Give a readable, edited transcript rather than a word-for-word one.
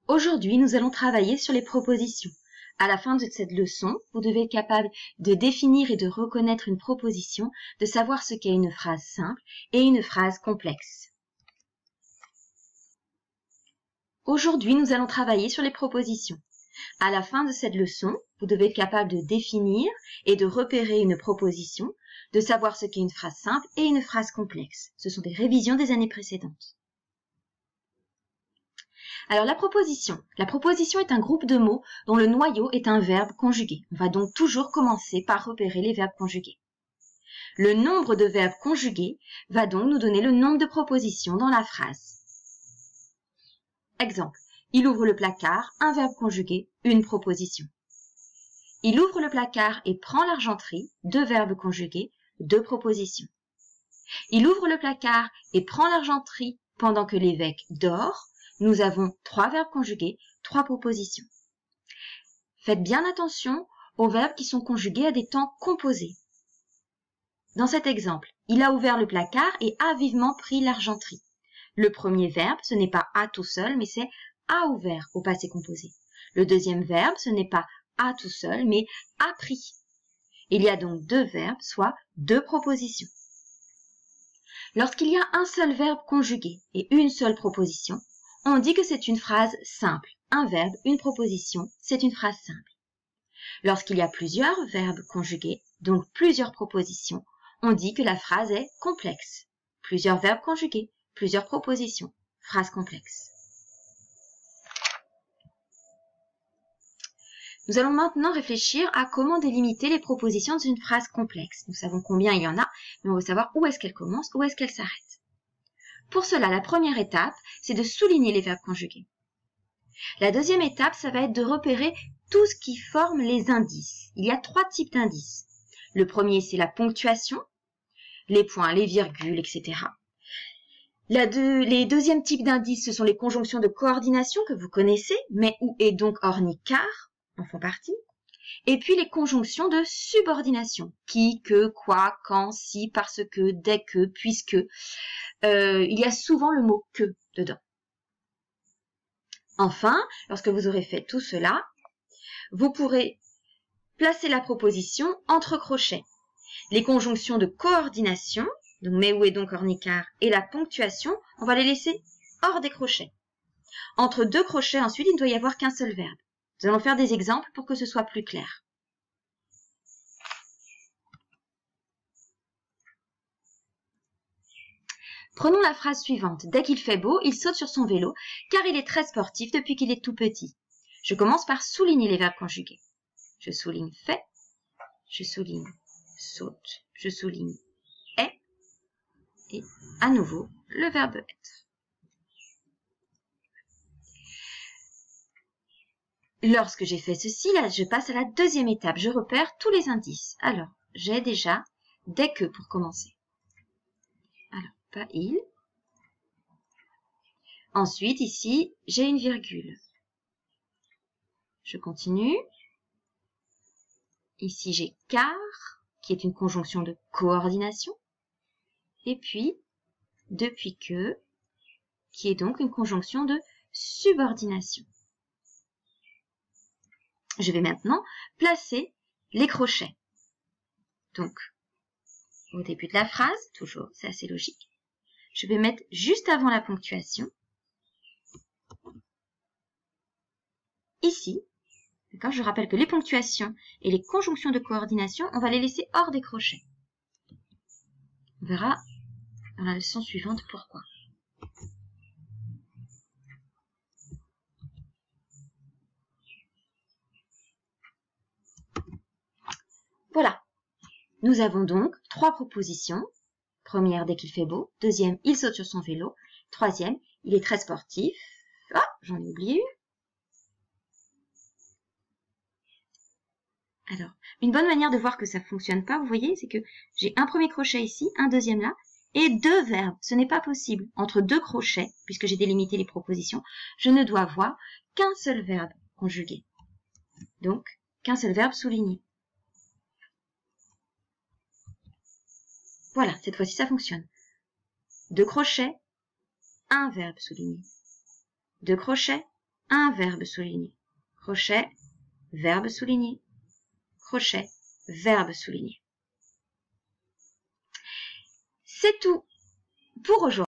Aujourd'hui, nous allons travailler sur les propositions. À la fin de cette leçon, vous devez être capable de définir et de reconnaître une proposition, de savoir ce qu'est une phrase simple et une phrase complexe. Aujourd'hui, nous allons travailler sur les propositions. À la fin de cette leçon, vous devez être capable de définir et de repérer une proposition, de savoir ce qu'est une phrase simple et une phrase complexe. Ce sont des révisions des années précédentes. Alors la proposition est un groupe de mots dont le noyau est un verbe conjugué. On va donc toujours commencer par repérer les verbes conjugués. Le nombre de verbes conjugués va donc nous donner le nombre de propositions dans la phrase. Exemple, il ouvre le placard, un verbe conjugué, une proposition. Il ouvre le placard et prend l'argenterie, deux verbes conjugués, deux propositions. Il ouvre le placard et prend l'argenterie pendant que l'évêque dort. Nous avons trois verbes conjugués, trois propositions. Faites bien attention aux verbes qui sont conjugués à des temps composés. Dans cet exemple, il a ouvert le placard et a vivement pris l'argenterie. Le premier verbe, ce n'est pas a tout seul, mais c'est a ouvert au passé composé. Le deuxième verbe, ce n'est pas a tout seul, mais a pris. Il y a donc deux verbes, soit deux propositions. Lorsqu'il y a un seul verbe conjugué et une seule proposition, on dit que c'est une phrase simple. Un verbe, une proposition, c'est une phrase simple. Lorsqu'il y a plusieurs verbes conjugués, donc plusieurs propositions, on dit que la phrase est complexe. Plusieurs verbes conjugués, plusieurs propositions, phrase complexe. Nous allons maintenant réfléchir à comment délimiter les propositions d'une phrase complexe. Nous savons combien il y en a, mais on veut savoir où est-ce qu'elle commence, où est-ce qu'elle s'arrête. Pour cela, la première étape, c'est de souligner les verbes conjugués. La deuxième étape, ça va être de repérer tout ce qui forme les indices. Il y a trois types d'indices. Le premier, c'est la ponctuation, les points, les virgules, etc. Les deuxièmes types d'indices, ce sont les conjonctions de coordination que vous connaissez, mais où et donc, orni, car en font partie. Et puis les conjonctions de subordination, qui, que, quoi, quand, si, parce que, dès que, puisque. Il y a souvent le mot que dedans. Enfin, lorsque vous aurez fait tout cela, vous pourrez placer la proposition entre crochets. Les conjonctions de coordination, donc mais où est donc orni, car, et la ponctuation, on va les laisser hors des crochets. Entre deux crochets, ensuite, il ne doit y avoir qu'un seul verbe. Nous allons faire des exemples pour que ce soit plus clair. Prenons la phrase suivante. Dès qu'il fait beau, il saute sur son vélo, car il est très sportif depuis qu'il est tout petit. Je commence par souligner les verbes conjugués. Je souligne fait, je souligne saute, je souligne est, et à nouveau le verbe être. Lorsque j'ai fait ceci, là, je passe à la deuxième étape. Je repère tous les indices. Alors, j'ai déjà dès que pour commencer. Alors, pas il. Ensuite, ici, j'ai une virgule. Je continue. Ici, j'ai car, qui est une conjonction de coordination. Et puis, depuis que, qui est donc une conjonction de subordination. Je vais maintenant placer les crochets. Donc, au début de la phrase, toujours, c'est assez logique. Je vais mettre juste avant la ponctuation. Ici, d'accord, je rappelle que les ponctuations et les conjonctions de coordination, on va les laisser hors des crochets. On verra dans la leçon suivante pourquoi. Voilà. Nous avons donc trois propositions. Première, dès qu'il fait beau. Deuxième, il saute sur son vélo. Troisième, il est très sportif. Ah, j'en ai oublié une. Alors, une bonne manière de voir que ça ne fonctionne pas, vous voyez, c'est que j'ai un premier crochet ici, un deuxième là, et deux verbes. Ce n'est pas possible. Entre deux crochets, puisque j'ai délimité les propositions, je ne dois voir qu'un seul verbe conjugué. Donc, qu'un seul verbe souligné. Voilà, cette fois-ci, ça fonctionne. Deux crochets, un verbe souligné. Deux crochets, un verbe souligné. Crochet, verbe souligné. Crochet, verbe souligné. C'est tout pour aujourd'hui.